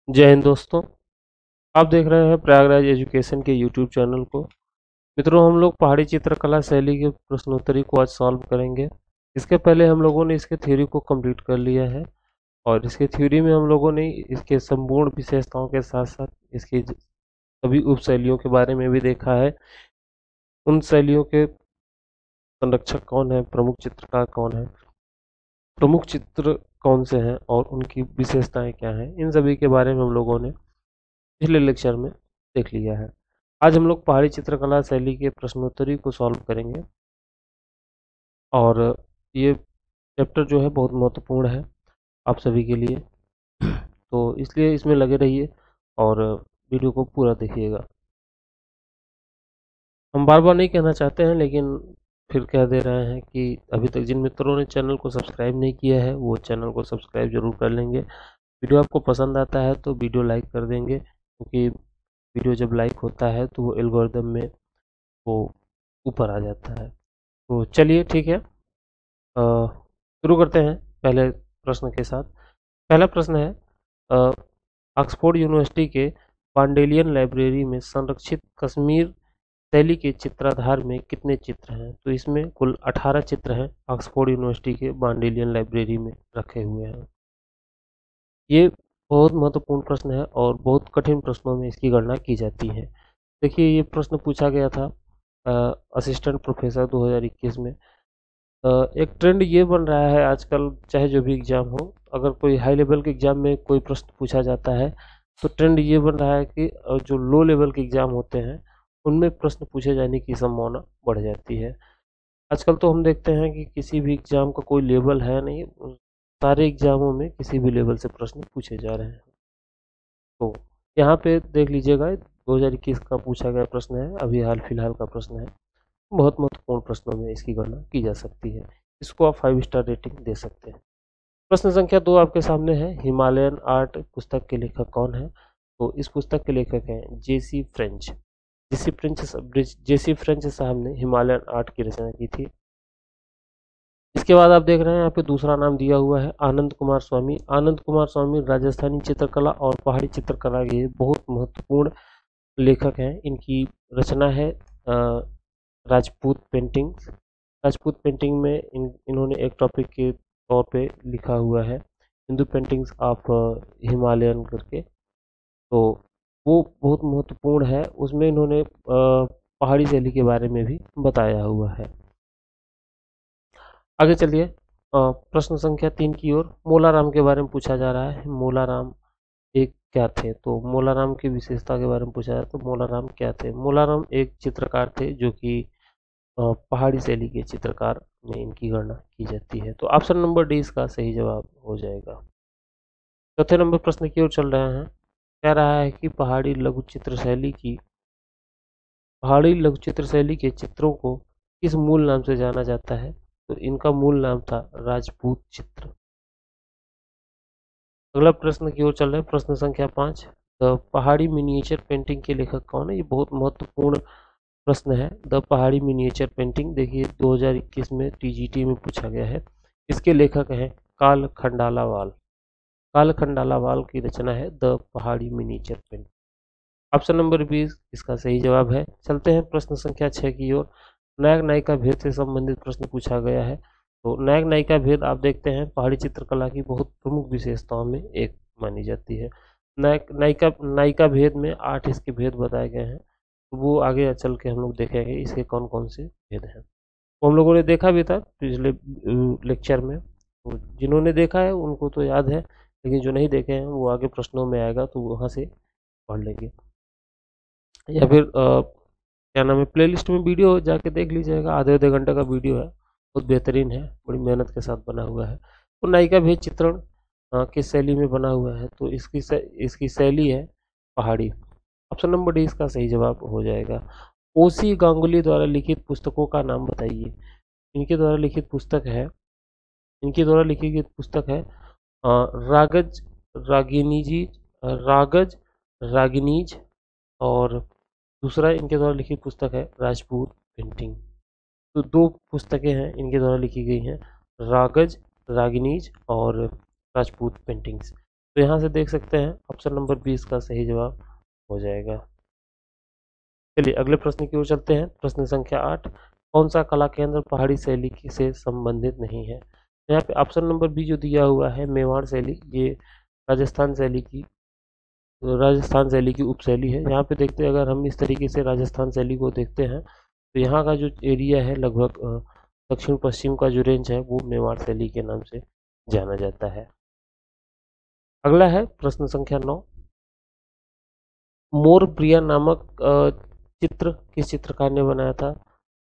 जय हिंद दोस्तों। आप देख रहे हैं प्रयागराज एजुकेशन के यूट्यूब चैनल को। मित्रों, हम लोग पहाड़ी चित्रकला शैली के प्रश्नोत्तरी को आज सॉल्व करेंगे। इसके पहले हम लोगों ने इसके थ्योरी को कंप्लीट कर लिया है और इसके थ्योरी में हम लोगों ने इसके संपूर्ण विशेषताओं के साथ साथ इसकी सभी उप शैलियों के बारे में भी देखा है। उन शैलियों के संरक्षक कौन है, प्रमुख चित्रकार कौन है, प्रमुख चित्र कौन से हैं और उनकी विशेषताएं क्या हैं, इन सभी के बारे में हम लोगों ने पिछले लेक्चर में देख लिया है। आज हम लोग पहाड़ी चित्रकला शैली के प्रश्नोत्तरी को सॉल्व करेंगे और ये चैप्टर जो है बहुत महत्वपूर्ण है आप सभी के लिए, तो इसलिए इसमें लगे रहिए और वीडियो को पूरा देखिएगा। हम बार बार नहीं कहना चाहते हैं लेकिन फिर कह दे रहे हैं कि अभी तक जिन मित्रों ने चैनल को सब्सक्राइब नहीं किया है वो चैनल को सब्सक्राइब जरूर कर लेंगे। वीडियो आपको पसंद आता है तो वीडियो लाइक कर देंगे, क्योंकि वीडियो जब लाइक होता है तो वो एल्गोरिदम में वो ऊपर आ जाता है। तो चलिए ठीक है, शुरू करते हैं पहले प्रश्न के साथ। पहला प्रश्न है, अ, ऑक्सफोर्ड यूनिवर्सिटी के पांडेलियन लाइब्रेरी में संरक्षित कश्मीर शैली के चित्राधार में कितने चित्र हैं? तो इसमें कुल 18 चित्र हैं, ऑक्सफोर्ड यूनिवर्सिटी के पांडेलियन लाइब्रेरी में रखे हुए हैं। ये बहुत महत्वपूर्ण प्रश्न है और बहुत कठिन प्रश्नों में इसकी गणना की जाती है। देखिए, ये प्रश्न पूछा गया था असिस्टेंट प्रोफेसर 2021 में। एक ट्रेंड ये बन रहा है आजकल, चाहे जो भी एग्ज़ाम हो, अगर कोई हाई लेवल के एग्ज़ाम में कोई प्रश्न पूछा जाता है तो ट्रेंड ये बन रहा है कि जो लो लेवल के एग्ज़ाम होते हैं उनमें प्रश्न पूछे जाने की संभावना बढ़ जाती है। आजकल तो हम देखते हैं कि किसी भी एग्ज़ाम का कोई लेवल है नहीं, सारे एग्ज़ामों में किसी भी लेवल से प्रश्न पूछे जा रहे हैं। तो यहाँ पे देख लीजिएगा, 2021 का पूछा गया प्रश्न है, अभी हाल फिलहाल का प्रश्न है। बहुत महत्वपूर्ण प्रश्नों में इसकी गणना की जा सकती है। इसको आप 5 स्टार रेटिंग दे सकते हैं। प्रश्न संख्या 2 आपके सामने है, हिमालयन आर्ट पुस्तक के लेखक कौन है? तो इस पुस्तक के लेखक हैं जेसी फ्रेंच। जेसी फ्रेंच साहब ने हिमालयन आर्ट की रचना की थी। इसके बाद आप देख रहे हैं यहाँ पे दूसरा नाम दिया हुआ है आनंद कुमार स्वामी। आनंद कुमार स्वामी राजस्थानी चित्रकला और पहाड़ी चित्रकला के बहुत महत्वपूर्ण लेखक हैं। इनकी रचना है राजपूत पेंटिंग्स। राजपूत पेंटिंग में इन्होंने एक टॉपिक के तौर पे लिखा हुआ है हिंदू पेंटिंग्स ऑफ हिमालयन करके। तो वो बहुत महत्वपूर्ण है, उसमें इन्होंने पहाड़ी शैली के बारे में भी बताया हुआ है। आगे चलिए, प्रश्न संख्या 3 की ओर। मोलाराम के बारे में पूछा जा रहा है। मोलाराम एक क्या थे? तो मोलाराम की विशेषता के बारे में पूछा जाए तो मोलाराम क्या थे? मोलाराम एक चित्रकार थे जो कि पहाड़ी शैली के चित्रकार में इनकी गणना की जाती है। तो ऑप्शन नंबर डी इसका सही जवाब हो जाएगा। चौथे नंबर प्रश्न की ओर चल रहे हैं। कह रहा है कि पहाड़ी लघु चित्र शैली के चित्रों को किस मूल नाम से जाना जाता है? तो इनका मूल नाम था राजपूत चित्र। अगला प्रश्न की ओर चल रहे हैं, प्रश्न संख्या 5। द पहाड़ी मिनिएचर पेंटिंग के लेखक कौन है? ये बहुत महत्वपूर्ण प्रश्न है। द पहाड़ी मिनिएचर पेंटिंग, देखिए 2021 में टीजीटी में पूछा गया है। इसके लेखक हैं काल खंडालावाल। काल खंडालावाल की रचना है द पहाड़ी मिनिएचर पेंटिंग। ऑप्शन नंबर 20 इसका सही जवाब है। चलते हैं प्रश्न संख्या 6 की ओर। नायक नायिका भेद से संबंधित प्रश्न पूछा गया है। तो नायक नायिका भेद आप देखते हैं पहाड़ी चित्रकला की बहुत प्रमुख विशेषताओं में एक मानी जाती है। नायक नायिका नायिका भेद में 8 इसके भेद बताए गए हैं। तो वो आगे चल के हम लोग देखेंगे इसके कौन कौन से भेद हैं। वो हम लोगों ने देखा भी था पिछले लेक्चर में, तो जिन्होंने देखा है उनको तो याद है, लेकिन जो नहीं देखे हैं वो आगे प्रश्नों में आएगा तो वहाँ से पढ़ लेंगे, या फिर क्या नाम है, प्लेलिस्ट में वीडियो जाके देख लीजिएगा। आधे आधे घंटे का वीडियो है, बहुत बेहतरीन है, बड़ी मेहनत के साथ बना हुआ है। तो नायिका भेद चित्रण किस शैली में बना हुआ है? तो इसकी शैली है पहाड़ी। ऑप्शन नंबर डी इसका सही जवाब हो जाएगा। ओसी गांगुली द्वारा लिखित पुस्तकों का नाम बताइए। इनके द्वारा लिखित पुस्तक है इनके द्वारा लिखी गई पुस्तक है रागज रागिनीजी रागज रागिनीज, और दूसरा इनके द्वारा लिखित पुस्तक है राजपूत पेंटिंग। तो दो पुस्तकें हैं इनके द्वारा लिखी गई हैं, रागज रागिनीज और राजपूत पेंटिंग्स। तो यहाँ से देख सकते हैं ऑप्शन नंबर 20 का सही जवाब हो जाएगा। चलिए अगले प्रश्न की ओर चलते हैं। प्रश्न संख्या 8, कौन सा कला केंद्र पहाड़ी शैली से संबंधित नहीं है? यहाँ पे ऑप्शन नंबर बी जो दिया हुआ है मेवाड़ शैली, ये राजस्थान शैली की उपशैली है। यहाँ पे देखते हैं, अगर हम इस तरीके से राजस्थान शैली को देखते हैं तो यहाँ का जो एरिया है लगभग दक्षिण पश्चिम का जो रेंज है वो मेवाड़ शैली के नाम से जाना जाता है। अगला है प्रश्न संख्या 9, मोर प्रिया नामक चित्र किस चित्रकार ने बनाया था?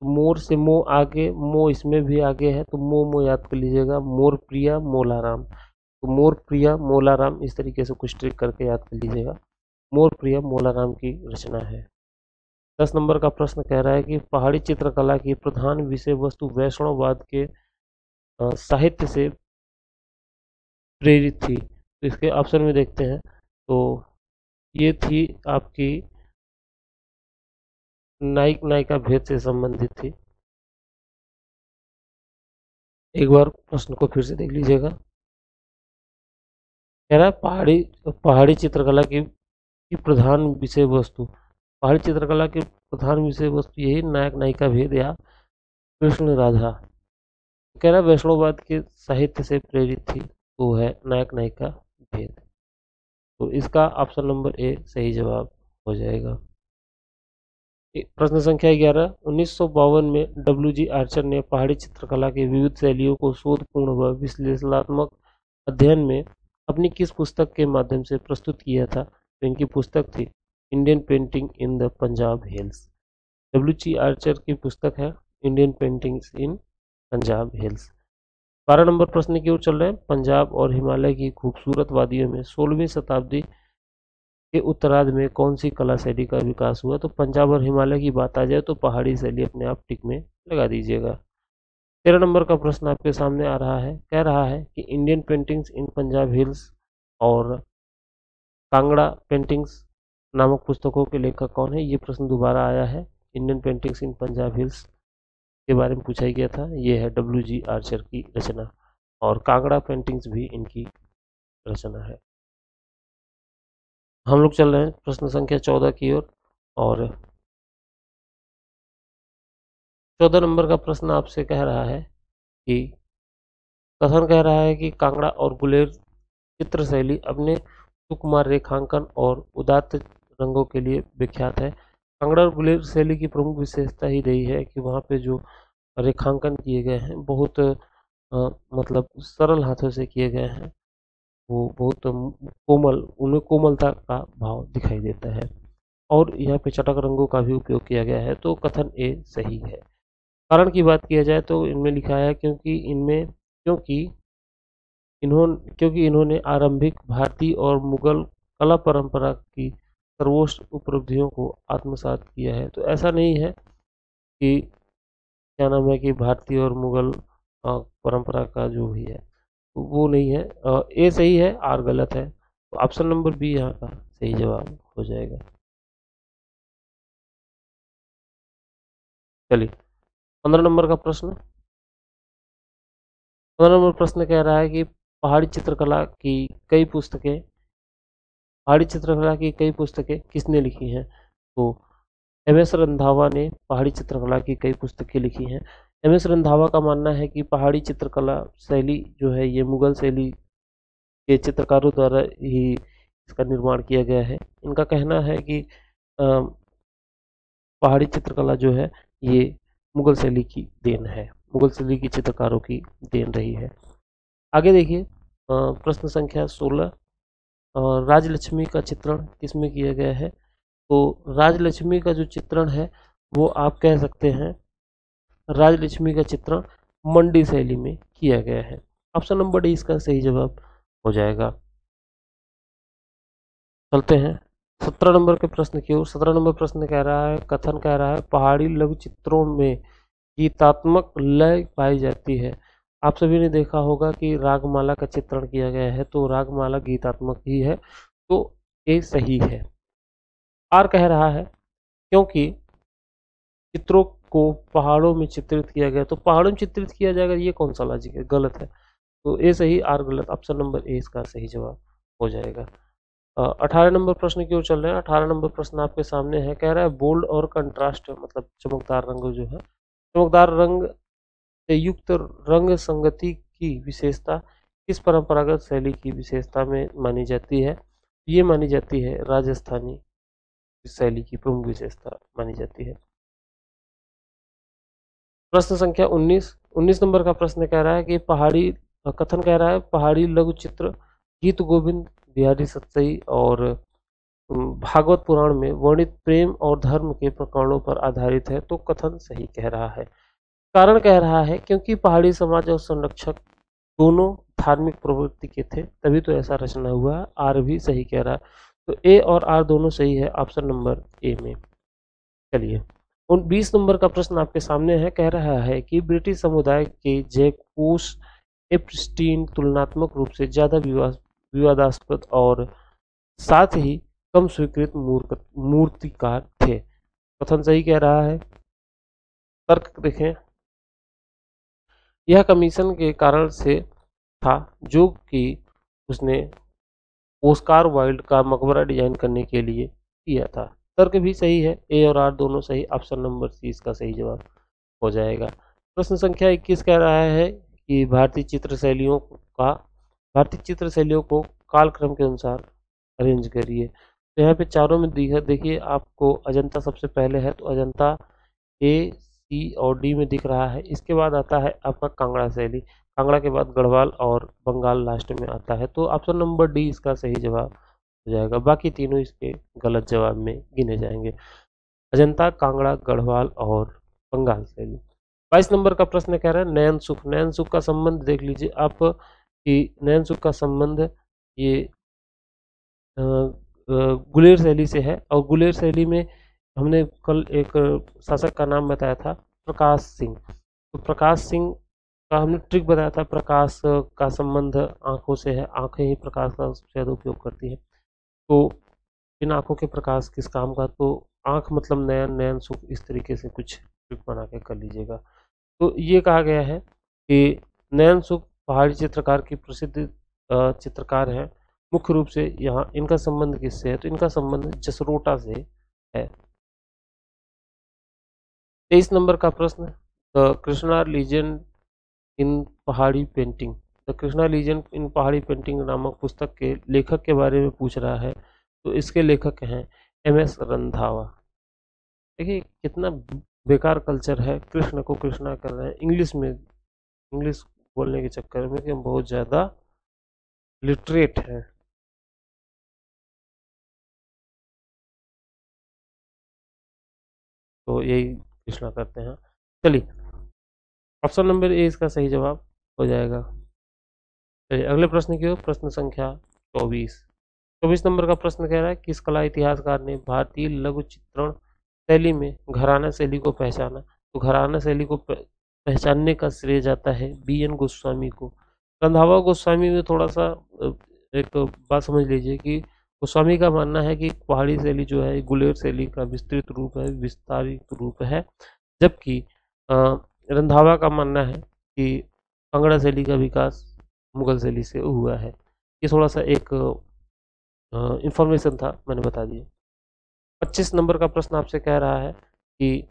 मोर से मो आगे, मो इसमें भी आगे है, तो मो याद कर लीजिएगा, मोर प्रिया मोलाराम। तो मोर प्रिया मोलाराम इस तरीके से कुछ ट्रिक करके याद कर लीजिएगा, मोर प्रिया मोलाराम की रचना है। 10 नंबर का प्रश्न कह रहा है कि पहाड़ी चित्रकला की प्रधान विषय वस्तु वैष्णववाद के साहित्य से प्रेरित थी। तो इसके ऑप्शन में देखते हैं, तो ये थी आपकी नायक नायिका भेद से संबंधित थी। एक बार प्रश्न को फिर से देख लीजिएगा। कह रहा है पहाड़ी चित्रकला की प्रधान विषय वस्तु, पहाड़ी चित्रकला की प्रधान विषय वस्तु यही नायक नायिका भेद या कृष्ण राधा। कह रहा है वैष्णववाद के साहित्य से प्रेरित थी, तो है नायक नायिका भेद। तो इसका ऑप्शन नंबर ए सही जवाब हो जाएगा। प्रश्न संख्या 11, 1952 में डब्ल्यू.जी. आर्चर ने पहाड़ी चित्रकला की विविध शैलियों को शोधपूर्ण व विश्लेषणात्मक अध्ययन में अपनी किस पुस्तक के माध्यम से प्रस्तुत किया था? तो इनकी पुस्तक थी Indian painting in the Punjab hills. W G. Archer की पुस्तक है Indian paintings in Punjab hills. 12 नंबर प्रश्न की ओर चल रहे हैं। पंजाब और हिमालय की खूबसूरत वादियों में 16वीं शताब्दी के उत्तरार्ध में कौन सी कला शैली का विकास हुआ? तो पंजाब और हिमालय की बात आ जाए तो पहाड़ी शैली अपने आप टिक में लगा दीजिएगा। 13 नंबर का प्रश्न आपके सामने आ रहा है, कह रहा है कि Indian paintings in Punjab hills और कांगड़ा पेंटिंग्स नामक पुस्तकों के लेखक कौन है? ये प्रश्न दोबारा आया है। Indian paintings in Punjab hills के बारे में पूछा गया था, ये है डब्ल्यू.जी. आर्चर की रचना, और कांगड़ा पेंटिंग्स भी इनकी रचना है। हम लोग चल रहे हैं प्रश्न संख्या 14 की ओर, और 14 नंबर का प्रश्न आपसे कह रहा है कि कथन कह रहा है कि कांगड़ा और गुलेर चित्र शैली अपने सुकुमार रेखांकन और उदात्त रंगों के लिए विख्यात है। कांगड़ा और गुलेर शैली की प्रमुख विशेषता ही रही है कि वहाँ पे जो रेखांकन किए गए हैं बहुत मतलब सरल हाथों से किए गए हैं, वो बहुत कोमल, उनमें कोमलता का भाव दिखाई देता है, और यहाँ पे चटक रंगों का भी उपयोग किया गया है। तो कथन ए सही है। कारण की बात किया जाए तो इनमें लिखा है क्योंकि इन्होंने आरंभिक भारतीय और मुगल कला परंपरा की सर्वोच्च उपलब्धियों को आत्मसात किया है। तो ऐसा नहीं है कि क्या नाम है कि भारतीय और मुगल परंपरा का जो भी है वो नहीं है। ए सही है, आर गलत है, तो ऑप्शन नंबर बी यहाँ का सही जवाब हो जाएगा। चलिए 15 नंबर का प्रश्न। 15 नंबर प्रश्न कह रहा है कि पहाड़ी चित्रकला की कई पुस्तकें किसने लिखी हैं? तो एम.एस. रंधावा ने पहाड़ी चित्रकला की कई पुस्तकें लिखी हैं। एम.एस. रंधावा का मानना है कि पहाड़ी चित्रकला शैली जो है ये मुगल शैली के चित्रकारों द्वारा ही इसका निर्माण किया गया है। इनका कहना है कि पहाड़ी चित्रकला जो है ये मुगल शैली की देन है, मुगल शैली की चित्रकारों की देन रही है। आगे देखिए प्रश्न संख्या 16, राजलक्ष्मी का चित्रण किसमें किया गया है? तो राजलक्ष्मी का जो चित्रण है वो आप कह सकते हैं, राजलक्ष्मी का चित्रण मंडी शैली में किया गया है। ऑप्शन नंबर डी इसका सही जवाब हो जाएगा। चलते हैं 17 नंबर के प्रश्न की ओर। 17 नंबर प्रश्न कह रहा है, कथन कह रहा है पहाड़ी लघु चित्रों में गीतात्मक लय पाई जाती है। आप सभी ने देखा होगा कि रागमाला का चित्रण किया गया है, तो रागमाला गीतात्मक ही है, तो ये सही है। आर कह रहा है क्योंकि चित्रों को पहाड़ों में चित्रित किया गया, तो पहाड़ों में चित्रित किया जाएगा, ये कौन सा लॉजिक है? गलत है, तो ए सही, आर गलत। ऑप्शन नंबर ए इसका सही जवाब हो जाएगा। 18 नंबर प्रश्न की ओर चल रहे हैं। 18 नंबर प्रश्न आपके सामने है, कह रहा है बोल्ड और कंट्रास्ट मतलब चमकदार रंग जो है, चमकदार रंग से युक्त रंग संगति की विशेषता किस परंपरागत शैली की विशेषता में मानी जाती है? ये मानी जाती है राजस्थानी शैली की प्रमुख विशेषता मानी जाती है। प्रश्न संख्या 19 नंबर का प्रश्न कह रहा है कि पहाड़ी कथन कह रहा है पहाड़ी लघु चित्र गीत गोविंद बिहारी सतसई और भागवत पुराण में वर्णित प्रेम और धर्म के प्रकरणों पर आधारित है, तो कथन सही कह रहा है। कारण कह रहा है क्योंकि पहाड़ी समाज और संरक्षक दोनों धार्मिक प्रवृत्ति के थे, तभी तो ऐसा रचना हुआ है। आर भी सही कह रहा है, तो ए और आर दोनों सही है ऑप्शन नंबर ए में। चलिए 20 नंबर का प्रश्न आपके सामने है, कह रहा है कि ब्रिटिश समुदाय के जैकोस एप्स्टीन तुलनात्मक रूप से ज्यादा विवादास्पद और साथ ही कम स्वीकृत मूर्तिकार थे। कथन सही कह रहा है। तर्क देखें, यह कमीशन के कारण से था जो कि उसने ओस्कार वाइल्ड का मकबरा डिजाइन करने के लिए किया था। तर्क भी सही है, ए और आर दोनों सही, ऑप्शन नंबर सी इसका सही जवाब हो जाएगा। प्रश्न संख्या 21 कह रहा है कि भारतीय चित्र शैलियों को कालक्रम के अनुसार अरेंज करिए। तो यहाँ पे चारों में देखिए आपको अजंता सबसे पहले है, तो अजंता ए सी और डी में दिख रहा है। इसके बाद आता है आपका कांगड़ा शैली, कांगड़ा के बाद गढ़वाल और बंगाल लास्ट में आता है, तो ऑप्शन नंबर डी इसका सही जवाब हो जाएगा। बाकी तीनों इसके गलत जवाब में गिने जाएंगे, अजंता, कांगड़ा, गढ़वाल और बंगाल शैली। 22 नंबर का प्रश्न कह रहा है नयन सुख का संबंध देख लीजिए आप कि नयन सुख का संबंध ये गुलेर शैली से है, और गुलेर शैली में हमने कल एक शासक का नाम बताया था प्रकाश सिंह, तो प्रकाश सिंह का हमने ट्रिक बताया था। प्रकाश का संबंध आंखों से है, आंखें ही प्रकाश का सबसे ज़्यादा उपयोग करती है, तो इन आंखों के प्रकाश किस काम का, तो आंख मतलब नयन, नयन सुख, इस तरीके से कुछ ट्रिक बना के कर लीजिएगा। तो ये कहा गया है कि नयन सुख पहाड़ी चित्रकार की प्रसिद्ध चित्रकार हैं। मुख्य रूप से यहाँ इनका संबंध किससे है, तो इनका संबंध जसरोटा से है। 23 नंबर का प्रश्न, द कृष्णा लीजेंड इन पहाड़ी पेंटिंग, द कृष्णा लीजेंड इन पहाड़ी पेंटिंग नामक पुस्तक के लेखक के बारे में पूछ रहा है, तो इसके लेखक हैं MS रंधावा। देखिए कितना बेकार कल्चर है, कृष्ण को कृष्णा कर रहे हैं इंग्लिश बोलने के चक्कर में कि हम बहुत ज़्यादा लिटरेट हैं। तो यही कृष्णा करते हैं। चलिए ऑप्शन नंबर ए इसका सही जवाब हो जाएगा। चलिए अगले प्रश्न की ओर, प्रश्न संख्या 24 नंबर का प्रश्न कह रहा है किस कला इतिहासकार ने भारतीय लघु चित्रण शैली में घराना शैली को पहचाना, तो घराना शैली को पहचानने का श्रेय जाता है BN गोस्वामी को। रंधावा गोस्वामी में थोड़ा सा एक बात समझ लीजिए कि गोस्वामी का मानना है कि पहाड़ी शैली जो है गुलेर शैली का विस्तृत रूप है, विस्तारित रूप है, जबकि रंधावा का मानना है कि कांगड़ा शैली का विकास मुगल शैली से हुआ है। ये थोड़ा सा एक इंफॉर्मेशन था, मैंने बता दिया। 25 नंबर का प्रश्न आपसे कह रहा है कि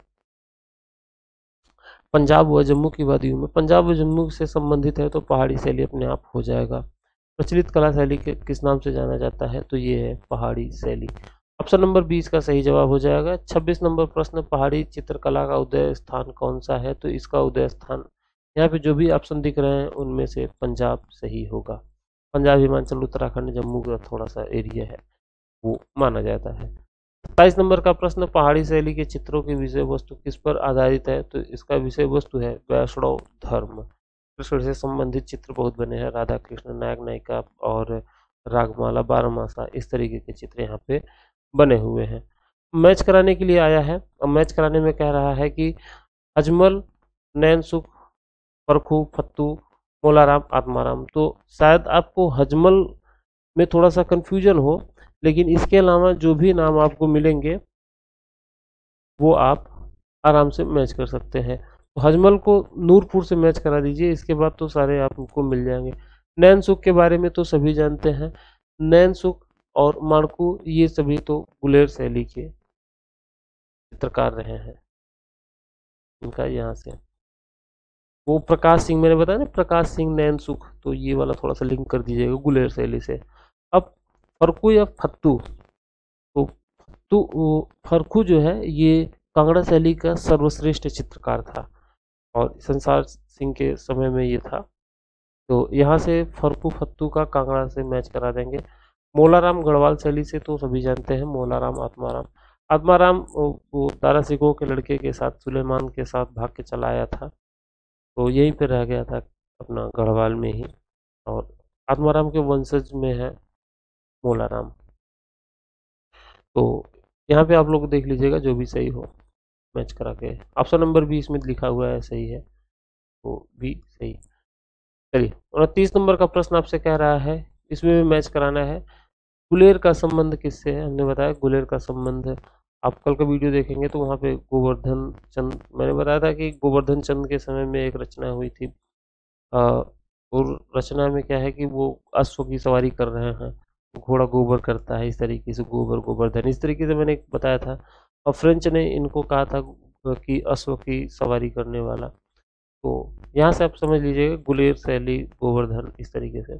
पंजाब व जम्मू की वादियों में, पंजाब व जम्मू से संबंधित है तो पहाड़ी शैली अपने आप हो जाएगा। प्रचलित कला शैली के किस नाम से जाना जाता है, तो ये है पहाड़ी शैली। ऑप्शन नंबर 20 का सही जवाब हो जाएगा। 26 नंबर प्रश्न, पहाड़ी चित्रकला का उदय स्थान कौन सा है, तो इसका उदय स्थान यहाँ पे जो भी ऑप्शन दिख रहे हैं उनमें से पंजाब सही होगा। पंजाब, हिमाचल, उत्तराखंड, जम्मू का थोड़ा सा एरिया है वो माना जाता है। 27 नंबर का प्रश्न, पहाड़ी शैली के चित्रों की विषय वस्तु किस पर आधारित है, तो इसका विषय वस्तु है वैष्णव धर्म। कृष्ण से संबंधित चित्र बहुत बने हैं, राधा कृष्ण, नायक नायिका और रागमाला, बारहमासा, इस तरीके के चित्र यहाँ पे बने हुए हैं। मैच कराने के लिए आया है, अब मैच कराने में कह रहा है कि अजमल, नैन सुख, परखू, फत्तू, मोलाराम, आत्माराम, तो शायद आपको हजमल में थोड़ा सा कंफ्यूजन हो, लेकिन इसके अलावा जो भी नाम आपको मिलेंगे वो आप आराम से मैच कर सकते हैं। तो हजमल को नूरपुर से मैच करा दीजिए, इसके बाद तो सारे आपको मिल जाएंगे। नैन सुख के बारे में तो सभी जानते हैं, नैनसुख और माणकू ये सभी तो गुलेर शैली के चित्रकार रहे हैं। इनका यहाँ से वो प्रकाश सिंह, मैंने बताया ना प्रकाश सिंह, नैनसुख, तो ये वाला थोड़ा सा लिंक कर दीजिएगा गुलेर शैली से। अब फरकू या फत्तू, तो फरकू जो है ये कांगड़ा शैली का सर्वश्रेष्ठ चित्रकार था और संसार सिंह के समय में ये था। तो यहाँ से फरकू फत्तू का कांगड़ा से मैच करा देंगे। मोलाराम गढ़वाल शैली से तो सभी जानते हैं, मोलाराम आत्माराम। आत्माराम वो दारा सिकोह के लड़के के साथ, सुलेमान के साथ भाग के चला आया था, तो यहीं पे रह गया था अपना गढ़वाल में ही। और आत्माराम के वंशज में है मोलाराम। तो यहाँ पे आप लोग देख लीजिएगा जो भी सही हो मैच करा के। ऑप्शन नंबर 20 में लिखा हुआ है सही है, तो भी सही। चलिए 29 नंबर का प्रश्न आपसे कह रहा है, इसमें भी मैच कराना है। गुलेर का संबंध किससे है? हमने बताया गुलेर का संबंध, आप कल का वीडियो देखेंगे तो वहाँ पे गोवर्धन चंद, मैंने बताया था कि गोवर्धन चंद के समय में एक रचना हुई थी। और रचना में क्या है कि वो अश्व की सवारी कर रहे हैं, घोड़ा गोबर करता है, इस तरीके से गोबर गोवर्धन, इस तरीके से मैंने बताया था। और फ्रेंच ने इनको कहा था कि अश्व की सवारी करने वाला। तो यहाँ से आप समझ लीजिएगा गुलेर शैली गोवर्धन, इस तरीके से।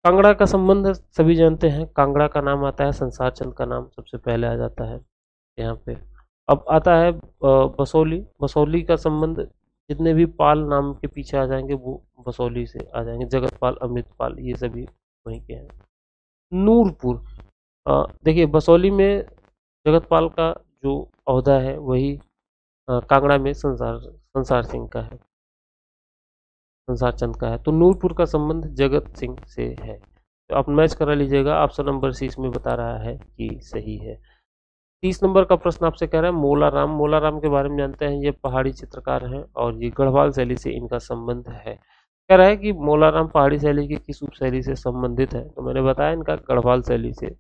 कांगड़ा का संबंध सभी जानते हैं, कांगड़ा का नाम आता है, संसार चंद का नाम सबसे पहले आ जाता है यहाँ पे। अब आता है बसौली। बसौली का संबंध जितने भी पाल नाम के पीछे आ जाएंगे वो बसौली से आ जाएंगे, जगतपाल, अमृतपाल, ये सभी वहीं के हैं। नूरपुर, देखिए बसौली में जगतपाल का जो ओहदा है वही कांगड़ा में संसार सिंह का है, संसार चंद का है। तो नूरपुर का संबंध जगत सिंह से है। तो आप मैच करा लीजिएगा, ऑप्शन नंबर सी इसमें बता रहा है कि सही है। 30 नंबर का प्रश्न आपसे कह रहा है मोलाराम। मोलाराम के बारे में जानते हैं, ये पहाड़ी चित्रकार हैं और ये गढ़वाल शैली से इनका संबंध है। कह रहा है कि मोलाराम पहाड़ी शैली की किस उप शैली से संबंधित है, तो मैंने बताया इनका गढ़वाल शैली से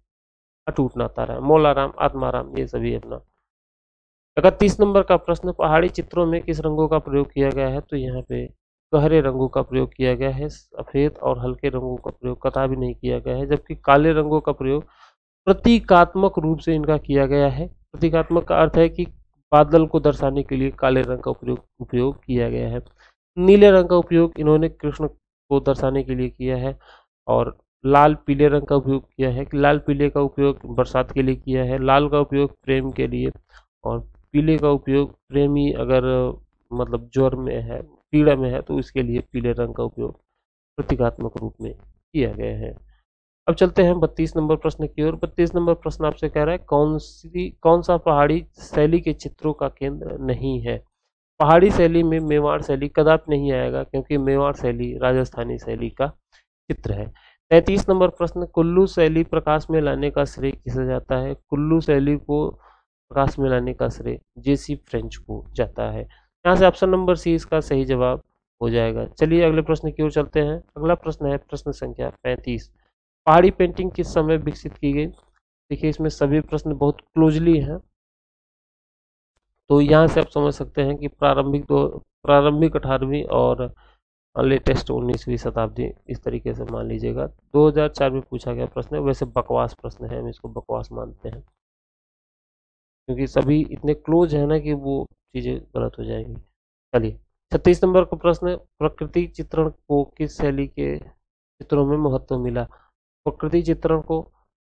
अटूट नाता रहा है। मोलाराम, आत्माराम, ये सभी अपना। 31 नंबर का प्रश्न, पहाड़ी चित्रों में किस रंगों का प्रयोग किया गया है, तो यहाँ पे गहरे रंगों का प्रयोग किया गया है, सफेद और हल्के रंगों का प्रयोग कतई भी नहीं किया गया है, जबकि काले रंगों का प्रयोग प्रतीकात्मक रूप से इनका किया गया है। प्रतीकात्मक का अर्थ है कि बादल को दर्शाने के लिए काले रंग का उपयोग किया गया है। नीले रंग का उपयोग इन्होंने कृष्ण को दर्शाने के लिए किया है। और लाल पीले रंग का उपयोग किया है, कि लाल पीले का उपयोग बरसात के लिए किया है, लाल का उपयोग प्रेम के लिए, और पीले का उपयोग प्रेमी अगर मतलब ज्वर में है, पीड़ा में है, तो इसके लिए पीले रंग का उपयोग प्रतीकात्मक रूप में किया गया है। अब चलते हैं 32 नंबर प्रश्न की ओर। 32 नंबर प्रश्न आपसे कह रहा है कौन सा पहाड़ी शैली के चित्रों का केंद्र नहीं है। पहाड़ी शैली में मेवाड़ शैली कदापि नहीं आएगा, क्योंकि मेवाड़ शैली राजस्थानी शैली का चित्र है। 33 नंबर प्रश्न, कुल्लू शैली प्रकाश में लाने का श्रेय किसे जाता है। कुल्लू शैली को प्रकाश में लाने का श्रेय जेसी फ्रेंच को जाता है। यहाँ से ऑप्शन नंबर सी इसका सही जवाब हो जाएगा। चलिए अगले प्रश्न की ओर चलते हैं। अगला प्रश्न है प्रश्न संख्या 35। पहाड़ी पेंटिंग किस समय विकसित की गई। देखिए इसमें सभी प्रश्न बहुत क्लोजली हैं, तो यहाँ से आप समझ सकते हैं कि प्रारंभिक 18वीं और लेटेस्ट 19वीं शताब्दी, इस तरीके से मान लीजिएगा। 2004 में पूछा गया प्रश्न है, वैसे बकवास प्रश्न है, हम इसको बकवास मानते हैं, क्योंकि सभी इतने क्लोज है ना कि वो चीज़ें गलत हो जाएंगी। चलिए 36 नंबर का प्रश्न है, प्रकृति चित्रण को किस शैली के चित्रों में महत्व मिला। प्रकृति चित्रण को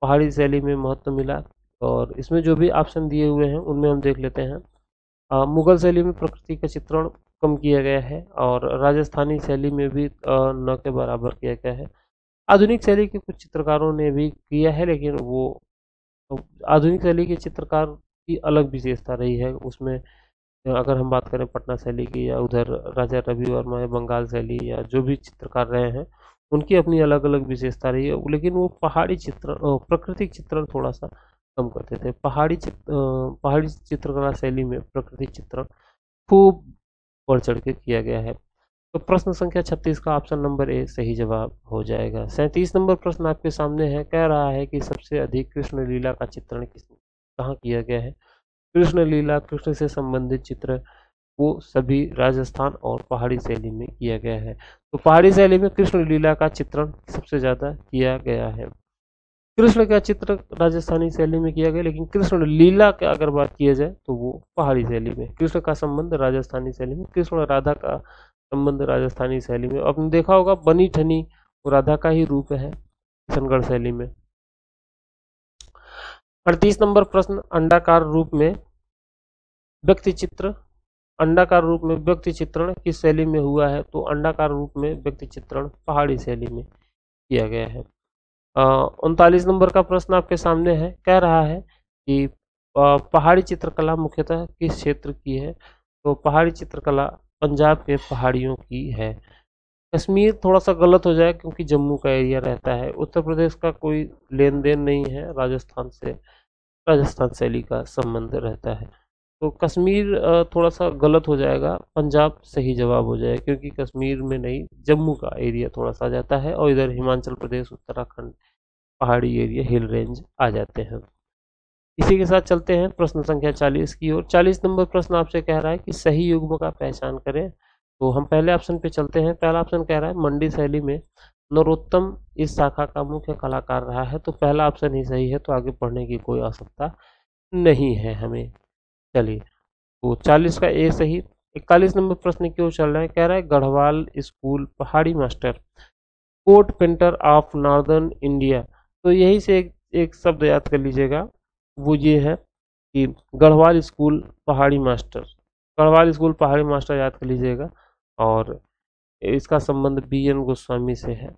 पहाड़ी शैली में महत्व मिला, और इसमें जो भी ऑप्शन दिए हुए हैं उनमें हम देख लेते हैं। मुगल शैली में प्रकृति का चित्रण कम किया गया है, और राजस्थानी शैली में भी न के बराबर किया गया है। आधुनिक शैली के कुछ चित्रकारों ने भी किया है, लेकिन वो आधुनिक शैली के चित्रकार की अलग विशेषता रही है उसमें। अगर हम बात करें पटना शैली की, या उधर राजा रवि वर्मा या बंगाल शैली, या जो भी चित्रकार रहे हैं उनकी अपनी अलग अलग विशेषता रही है, लेकिन वो पहाड़ी चित्र प्राकृतिक चित्रण थोड़ा सा कम करते थे। पहाड़ी चित्रकला शैली में प्राकृतिक चित्रण खूब बढ़ चढ़ के किया गया है। तो प्रश्न संख्या 36 का ऑप्शन नंबर ए सही जवाब हो जाएगा। 37 नंबर प्रश्न आपके सामने है, कह रहा है कि सबसे अधिक कृष्ण लीला का चित्रण कहाँ किया गया है। कृष्ण लीला, कृष्ण से संबंधित चित्र, वो सभी राजस्थान और पहाड़ी शैली में किया गया है। तो पहाड़ी शैली में कृष्ण लीला का चित्रण सबसे ज्यादा किया गया है। कृष्ण का चित्र राजस्थानी शैली में किया गया, लेकिन कृष्ण लीला की अगर बात किया जाए तो वो पहाड़ी शैली में। कृष्ण का संबंध राजस्थानी शैली में, कृष्ण और राधा का संबंध राजस्थानी शैली में। आपने देखा होगा बनी ठनी वो राधा का ही रूप है किशनगढ़ शैली में। 38 नंबर प्रश्न, अंडाकार रूप में व्यक्ति चित्र, अंडाकार रूप में व्यक्ति चित्रण किस शैली में हुआ है? तो अंडाकार रूप में व्यक्ति चित्रण पहाड़ी शैली में किया गया है। 39 नंबर का प्रश्न आपके सामने है, कह रहा है कि पहाड़ी चित्रकला मुख्यतः किस क्षेत्र की है? तो पहाड़ी चित्रकला पंजाब के पहाड़ियों की है। कश्मीर थोड़ा सा गलत हो जाए क्योंकि जम्मू का एरिया रहता है। उत्तर प्रदेश का कोई लेन देन नहीं है राजस्थान से, राजस्थान शैली का संबंध रहता है। तो कश्मीर थोड़ा सा गलत हो जाएगा, पंजाब सही जवाब हो जाएगा, क्योंकि कश्मीर में नहीं जम्मू का एरिया थोड़ा सा आ जाता है और इधर हिमाचल प्रदेश उत्तराखंड पहाड़ी एरिया हिल रेंज आ जाते हैं। इसी के साथ चलते हैं प्रश्न संख्या 40 की ओर। 40 नंबर प्रश्न आपसे कह रहा है कि सही युग्म का पहचान करें। तो हम पहले ऑप्शन पे चलते हैं। पहला ऑप्शन कह रहा है मंडी शैली में नरोत्तम इस शाखा का मुख्य कलाकार रहा है। तो पहला ऑप्शन ही सही है, तो आगे पढ़ने की कोई आवश्यकता नहीं है हमें। चलिए, तो 40 का ए सही। 41 नंबर प्रश्न की ओर चल रहा है, कह रहा है Garhwal school Pahari master court painter of northern India. तो यही से एक शब्द याद कर लीजिएगा, वो ये है कि Garhwal school Pahari master, Garhwal school Pahari master याद कर लीजिएगा। और इसका संबंध बी.एन. गोस्वामी से है।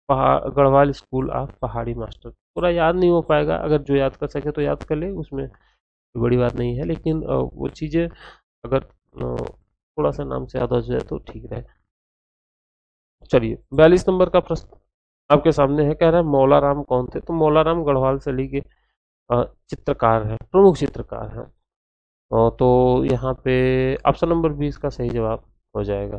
गढ़वाल स्कूल ऑफ पहाड़ी मास्टर पूरा याद नहीं हो पाएगा, अगर जो याद कर सके तो याद कर ले, उसमें कोई बड़ी बात नहीं है, लेकिन वो चीज़ें अगर थोड़ा सा नाम से याद हो जाए तो ठीक रहे। चलिए, 42 नंबर का प्रश्न आपके सामने है, कह रहा है मौला राम कौन थे? तो मौला राम गढ़वाल शैली के चित्रकार हैं, प्रमुख चित्रकार हैं। तो यहाँ पे ऑप्शन नंबर 20 का सही जवाब हो जाएगा।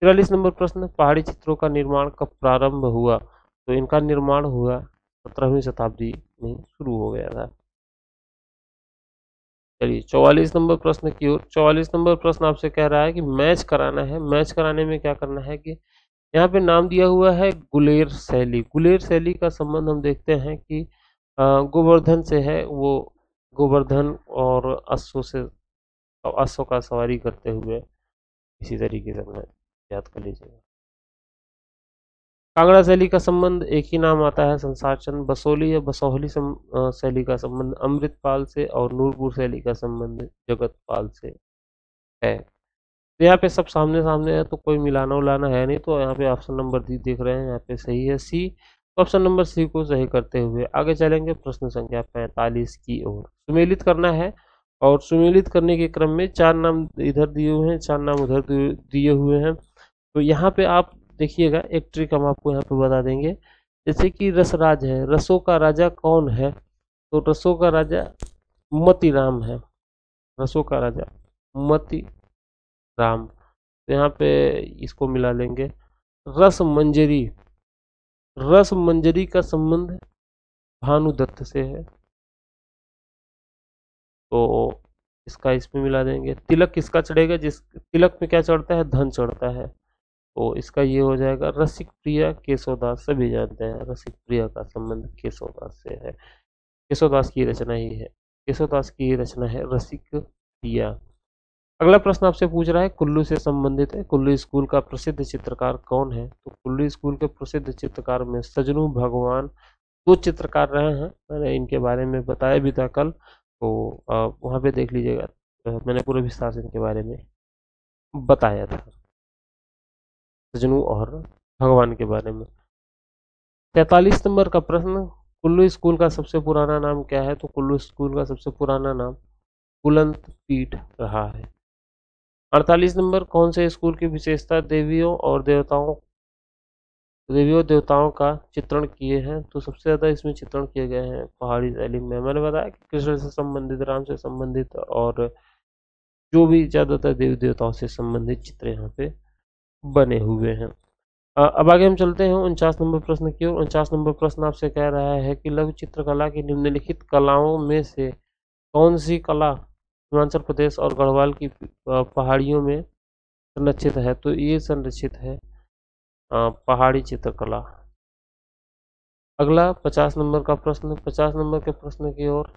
43 नंबर प्रश्न, पहाड़ी चित्रों का निर्माण कब प्रारंभ हुआ? तो इनका निर्माण हुआ 17वीं शताब्दी में शुरू हो गया था। चलिए, 44 नंबर प्रश्न की ओर। 44 नंबर प्रश्न आपसे कह रहा है कि मैच कराना है। मैच कराने में क्या करना है कि यहाँ पे नाम दिया हुआ है गुलेर शैली। गुलेर शैली का संबंध हम देखते हैं कि गोवर्धन से है। वो गोवर्धन और अश्व से, अश्व का सवारी करते हुए, इसी तरीके से अपना याद कर लीजिएगा। कांगड़ा शैली का संबंध एक ही नाम आता है, संसार चंद। बसोली या बसोहली शैली का संबंध अमृतपाल से, और नूरपुर शैली का संबंध जगतपाल से है। तो यहाँ पे सब सामने सामने है, तो कोई मिलाना उलाना है नहीं। तो यहाँ पे ऑप्शन नंबर डी देख रहे हैं, यहाँ पे सही है सी। तो ऑप्शन नंबर सी को सही करते हुए आगे चलेंगे प्रश्न संख्या 45 की ओर। सुमेलित करना है, और सुमेलित करने के क्रम में 4 नाम इधर दिए हुए हैं, 4 नाम उधर दिए हुए हैं। तो यहाँ पे आप देखिएगा, एक ट्रिक हम आपको यहाँ पे बता देंगे। जैसे कि रसराज है, रसों का राजा कौन है? तो रसों का राजा मतीराम है। रसों का राजा मती राम। तो यहाँ पे इसको मिला लेंगे। रस मंजरी, रस मंजरी का संबंध भानुदत्त से है, तो इसका इसमें मिला देंगे। तिलक किसका चढ़ेगा? जिस तिलक में क्या चढ़ता है? धन चढ़ता है। तो इसका ये हो जाएगा रसिक प्रिया केशवदास। सभी जानते हैं रसिक प्रिया का संबंध केशवदास से है। केशवदास की रचना ही है, केशवदास की रचना है रसिक प्रिया। अगला प्रश्न आपसे पूछ रहा है, कुल्लू से संबंधित है। कुल्लू स्कूल का प्रसिद्ध चित्रकार कौन है? तो कुल्लू स्कूल के प्रसिद्ध चित्रकार में सजनू भगवान 2 चित्रकार रहे हैं। मैंने इनके बारे में बताया भी था कल, तो वहाँ पे देख लीजिएगा। मैंने पूरे विस्तार से इनके बारे में बताया था, सजनू और भगवान के बारे में। 43 नंबर का प्रश्न, कुल्लू स्कूल का सबसे पुराना नाम क्या है? तो कुल्लू स्कूल का सबसे पुराना नाम कुलंत पीठ रहा है। 48 नंबर, कौन से स्कूल की विशेषता देवियों और देवताओं का चित्रण किए हैं? तो सबसे ज़्यादा इसमें चित्रण किए गए हैं पहाड़ी शैली में। मैंने बताया कि कृष्ण से संबंधित, राम से संबंधित, और जो भी ज़्यादातर देवी देवताओं से संबंधित चित्र यहाँ पे बने हुए हैं। अब आगे हम चलते हैं 49 नंबर प्रश्न की ओर। 49 नंबर प्रश्न आपसे कह रहा है कि लघु चित्रकला की निम्नलिखित कलाओं में से कौन सी कला हिमाचल प्रदेश और गढ़वाल की पहाड़ियों में संरक्षित है? तो ये संरक्षित है पहाड़ी चित्रकला। अगला 50 नंबर का प्रश्न, 50 नंबर के प्रश्न की ओर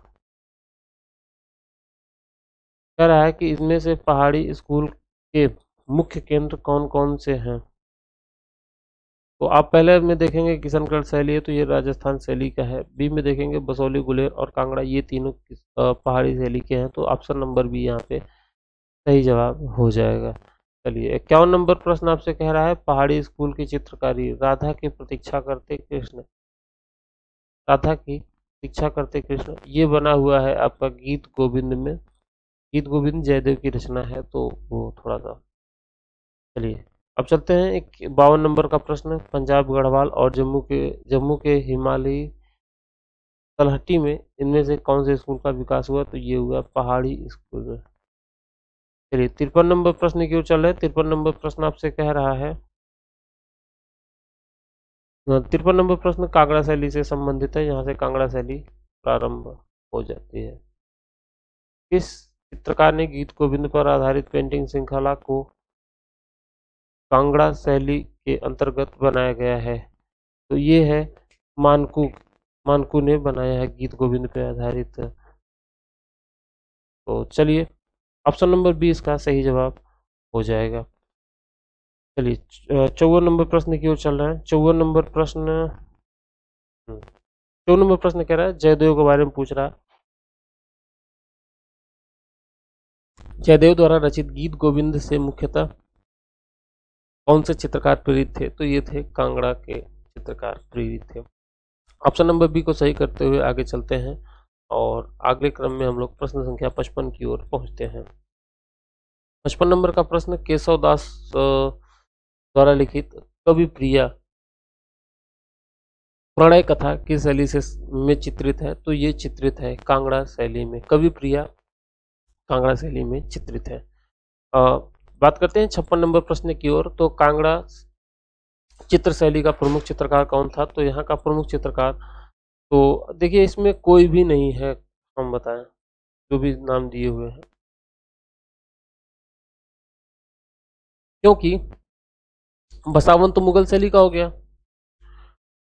कह रहा है कि इसमें से पहाड़ी स्कूल के मुख्य केंद्र कौन कौन से हैं। तो आप पहले में देखेंगे किशनगढ़ शैली है, तो ये राजस्थान शैली का है। बी में देखेंगे बसौली, गुलेर और कांगड़ा, ये तीनों पहाड़ी शैली के हैं। तो ऑप्शन नंबर बी यहाँ पे सही जवाब हो जाएगा। चलिए 51 नंबर प्रश्न आपसे कह रहा है पहाड़ी स्कूल की चित्रकारी। राधा की प्रतीक्षा करते कृष्ण, राधा की प्रतीक्षा करते कृष्ण, ये बना हुआ है आपका गीत गोविंद में। गीत गोविंद जयदेव की रचना है, तो वो थोड़ा सा। चलिए अब चलते हैं एक 52 नंबर का प्रश्न। पंजाब गढ़वाल और जम्मू के हिमालयी तलहटी में इनमें से कौन से स्कूल का विकास हुआ। तो ये हुआ पहाड़ी स्कूल में। चलिए 53 नंबर प्रश्न की ओर चल रहे हैं। 53 नंबर प्रश्न आपसे कह रहा है, 53 नंबर प्रश्न कांगड़ा शैली से संबंधित है। यहाँ से कांगड़ा शैली प्रारंभ हो जाती है। किस चित्रकार ने गीत गोविंद पर आधारित पेंटिंग श्रृंखला को कांगड़ा शैली के अंतर्गत बनाया गया है। तो ये है मानकू, मानकू ने बनाया है गीत गोविंद पर आधारित। तो चलिए ऑप्शन नंबर बी इसका सही जवाब हो जाएगा। चलिए 54 नंबर प्रश्न की ओर चल रहे हैं। 54 नंबर प्रश्न, 54 नंबर प्रश्न कह रहा है जयदेव के बारे में पूछ रहा है। जयदेव द्वारा रचित गीत गोविंद से मुख्यतः कौन से चित्रकार प्रेरित थे। तो ये थे कांगड़ा के चित्रकार प्रेरित थे। ऑप्शन नंबर बी को सही करते हुए आगे चलते हैं और अगले क्रम में हम लोग प्रश्न संख्या 55 की ओर पहुंचते हैं। 55 नंबर का प्रश्न केशव दास द्वारा लिखित कवि प्रिया प्रणय कथा किस शैली से में चित्रित है। तो ये चित्रित है कांगड़ा शैली में। कवि प्रिया कांगड़ा शैली में चित्रित है। बात करते हैं 56 नंबर प्रश्न की ओर। तो कांगड़ा चित्र शैली का प्रमुख चित्रकार कौन था। तो यहाँ का प्रमुख चित्रकार, तो देखिए इसमें कोई भी नहीं है, हम बताएं जो भी नाम दिए हुए हैं, क्योंकि बसावन तो मुगल शैली का हो गया,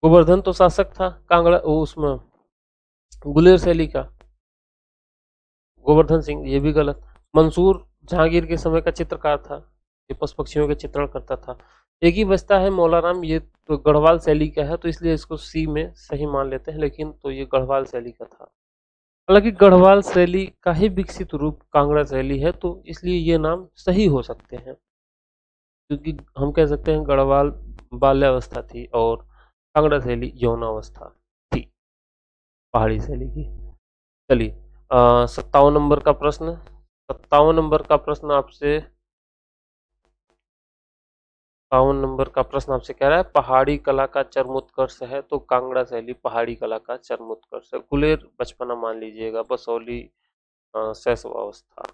गोवर्धन तो शासक था कांगड़ा उसमें गुलेर शैली का, गोवर्धन सिंह, ये भी गलत। मंसूर जहांगीर के समय का चित्रकार था, ये पशु पक्षियों के चित्रण करता था। एक ही बचता है मौलाराम, ये तो गढ़वाल शैली का है, तो इसलिए इसको सी में सही मान लेते हैं, लेकिन तो ये गढ़वाल शैली का था। हालांकि गढ़वाल शैली का ही विकसित रूप कांगड़ा शैली है, तो इसलिए ये नाम सही हो सकते हैं, क्योंकि हम कह सकते हैं गढ़वाल बाल्यावस्था थी और कांगड़ा शैली यौनावस्था थी पहाड़ी शैली की। चलिए 57 नंबर का प्रश्न, 57 नंबर का प्रश्न आपसे, 57 नंबर का प्रश्न आपसे कह रहा है पहाड़ी कला का चरमोत्कर्ष है। तो कांगड़ा शैली पहाड़ी कला का चरमोत्कर्ष है। गुलेर बचपना मान लीजिएगा, बसौली शैशवावस्था।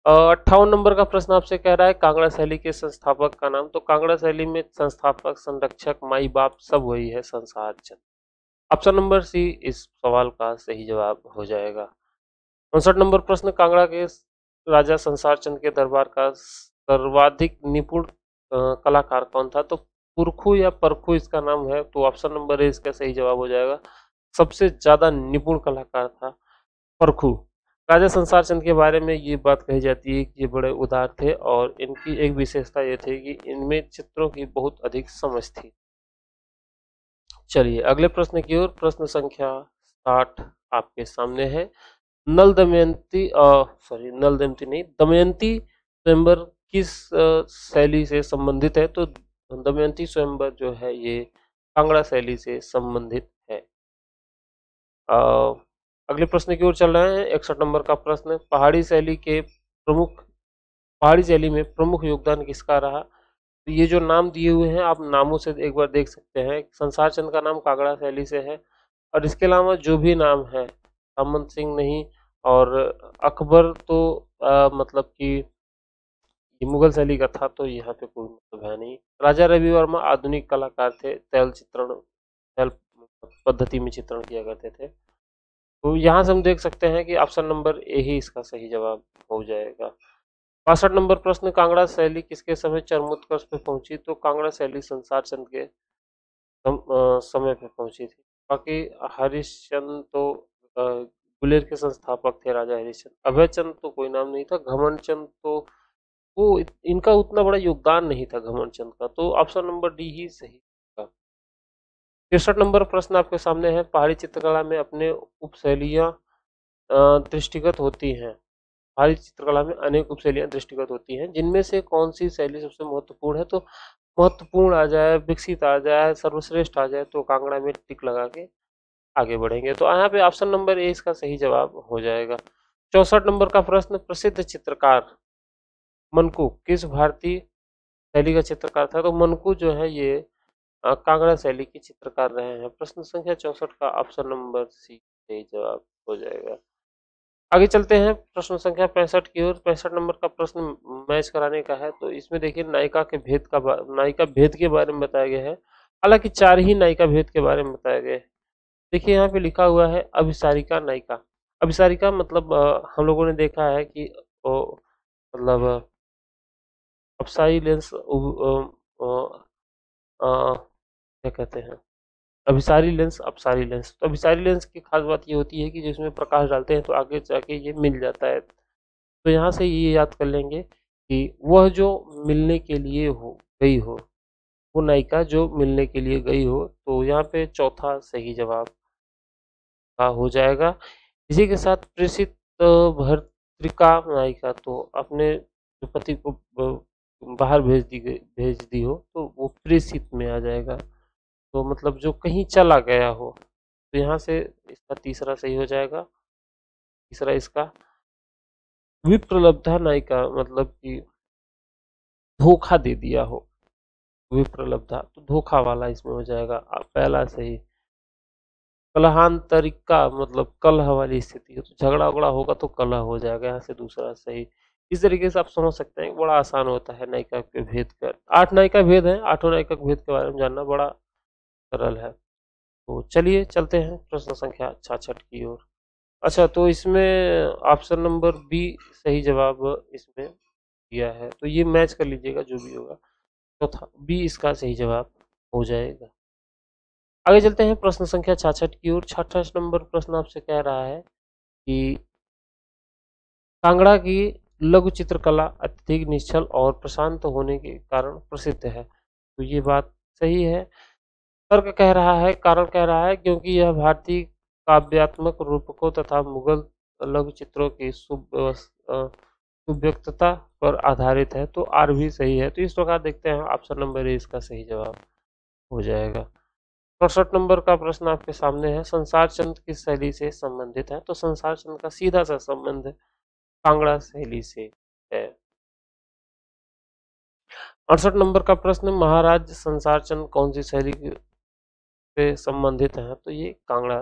58 नंबर का प्रश्न आपसे कह रहा है कांगड़ा शैली के संस्थापक का नाम। तो कांगड़ा शैली में संस्थापक, संरक्षक, माई बाप सब वही है, संसार चंद। ऑप्शन नंबर सी इस सवाल का सही जवाब हो जाएगा। 59 नंबर प्रश्न कांगड़ा के राजा संसार चंद के दरबार का सर्वाधिक निपुण कलाकार कौन था। तो पुरखू या परखू इसका नाम है, तो ऑप्शन नंबर ए इसका सही जवाब हो जाएगा। सबसे ज्यादा निपुण कलाकार था परखू। राजा संसार चंद के बारे में ये बात कही जाती है कि ये बड़े उदार थे और इनकी एक विशेषता ये थी कि इनमें चित्रों की बहुत अधिक समझ थी। चलिए अगले प्रश्न की ओर, प्रश्न संख्या 60 आपके सामने है। नल दमयंती सॉरी नल दमयंती नहीं, दमयंती स्वयंवर किस शैली से संबंधित है। तो दमयंती स्वयंवर जो है ये कांगड़ा शैली से संबंधित है। अगले प्रश्न की ओर चल रहे हैं। 61 नंबर का प्रश्न, पहाड़ी शैली में प्रमुख योगदान किसका रहा। तो ये जो नाम दिए हुए हैं आप नामों से एक बार देख सकते हैं। संसार चंद का नाम कांगड़ा शैली से है, और इसके अलावा जो भी नाम है, सामंत सिंह नहीं, और अकबर तो मतलब कि ये मुगल शैली का था, तो यहाँ पे कोई मतलब है नहीं। राजा रवि वर्मा आधुनिक कलाकार थे, तैल पद्धति में चित्रण किया करते थे। तो यहाँ से हम देख सकते हैं कि ऑप्शन नंबर ए ही इसका सही जवाब हो जाएगा। 62 नंबर प्रश्न, कांगड़ा शैली किसके समय चरमोत्कर्ष पे पहुंची? तो कांगड़ा शैली संसार चंद के समय पे पहुंची थी। बाकी हरिश्चंद्र तो गुलेर के संस्थापक थे, राजा हरिश्चंद्र। अभयचंद तो कोई नाम नहीं था। घमंड चंद तो वो इनका उतना बड़ा योगदान नहीं था घमंड चंद का, तो ऑप्शन नंबर डी ही सही था। 63 नंबर प्रश्न आपके सामने है, पहाड़ी चित्रकला में अपने उपशैलियां दृष्टिगत होती हैं। पहाड़ी चित्रकला में अनेक उपशैलियां दृष्टिगत होती हैं, जिनमें से कौन सी शैली सबसे महत्वपूर्ण है? तो महत्वपूर्ण आ जाए, विकसित आ जाए, सर्वश्रेष्ठ आ जाए, तो कांगड़ा में टिक लगा के आगे बढ़ेंगे। तो यहाँ पे ऑप्शन नंबर ए इसका सही जवाब हो जाएगा। 64 नंबर का प्रश्न, प्रसिद्ध चित्रकार मनकू किस भारतीय शैली का चित्रकार था? तो मनकू जो है ये कांगड़ा शैली के चित्रकार रहे हैं। प्रश्न संख्या 64 का ऑप्शन नंबर सी सही जवाब हो जाएगा। आगे चलते हैं प्रश्न संख्या 65 की ओर। 65 नंबर का प्रश्न मैच कराने का है। तो इसमें देखिए नायिका भेद के बारे में बताया गया है। हालांकि 4 ही नायिका भेद के बारे में बताया गया है। देखिए यहाँ पे लिखा हुआ है अभिसारिका नायिका। अभिसारिका मतलब हम लोगों ने देखा है कि मतलब अपसारी लेंस क्या कहते हैं, अभिसारी लेंस, अपसारी लेंस। तो अभिसारी लेंस की खास बात ये होती है कि जिसमें प्रकाश डालते हैं तो आगे जाके ये मिल जाता है। तो यहाँ से ये याद कर लेंगे कि वह जो मिलने के लिए गई हो, वो नायिका जो मिलने के लिए गई हो। तो यहाँ पे चौथा सही जवाब का हो जाएगा। इसी के साथ प्रेषित भर्तृका नायिका, तो अपने जो पति को बाहर भेज दी हो तो वो प्रेषित में आ जाएगा। तो मतलब जो कहीं चला गया हो। तो यहाँ से इसका तीसरा सही हो जाएगा। तीसरा इसका विप्रलब्धा नायिका, मतलब कि धोखा दे दिया हो, विप्रलब्धा, तो धोखा वाला इसमें हो जाएगा पहला सही। कलहांतरिका मतलब कलह वाली स्थिति हो, तो झगड़ा उगड़ा होगा तो कलह हो जाएगा, यहाँ से दूसरा सही। इस तरीके से आप समझ सकते हैं, बड़ा आसान होता है नायिका के भेद का। 8 नायिका भेद है, 8 नायिका के भेद के बारे में जानना बड़ा सरल है। तो चलिए चलते हैं प्रश्न संख्या 66 की ओर। अच्छा, तो इसमें ऑप्शन नंबर बी सही जवाब इसमें दिया है, तो ये मैच कर लीजिएगा जो भी होगा। चौथा बी इसका सही जवाब हो जाएगा। आगे चलते हैं प्रश्न संख्या 66 की ओर। 66 नंबर प्रश्न आपसे कह रहा है कि कांगड़ा की लघु चित्रकला अत्यधिक निश्चल और प्रशांत होने के कारण प्रसिद्ध है। तो ये बात सही है। तर्क कह रहा है, कारण कह रहा है क्योंकि यह भारतीय काव्यात्मक रूपकों तथा मुगल लघु चित्रों की सुव्यक्तता पर आधारित है। तो आर भी सही है। तो इस प्रकार देखते हैं ऑप्शन नंबर ए इसका सही जवाब हो जाएगा। 64 नंबर का प्रश्न आपके सामने है, संसार चंद किस शैली से संबंधित है? तो संसार चंद का सीधा सा संबंध कांगड़ा शैली से है। 68 नंबर का प्रश्न, महाराज संसार चंद कौन सी शैली से संबंधित है? तो ये कांगड़ा।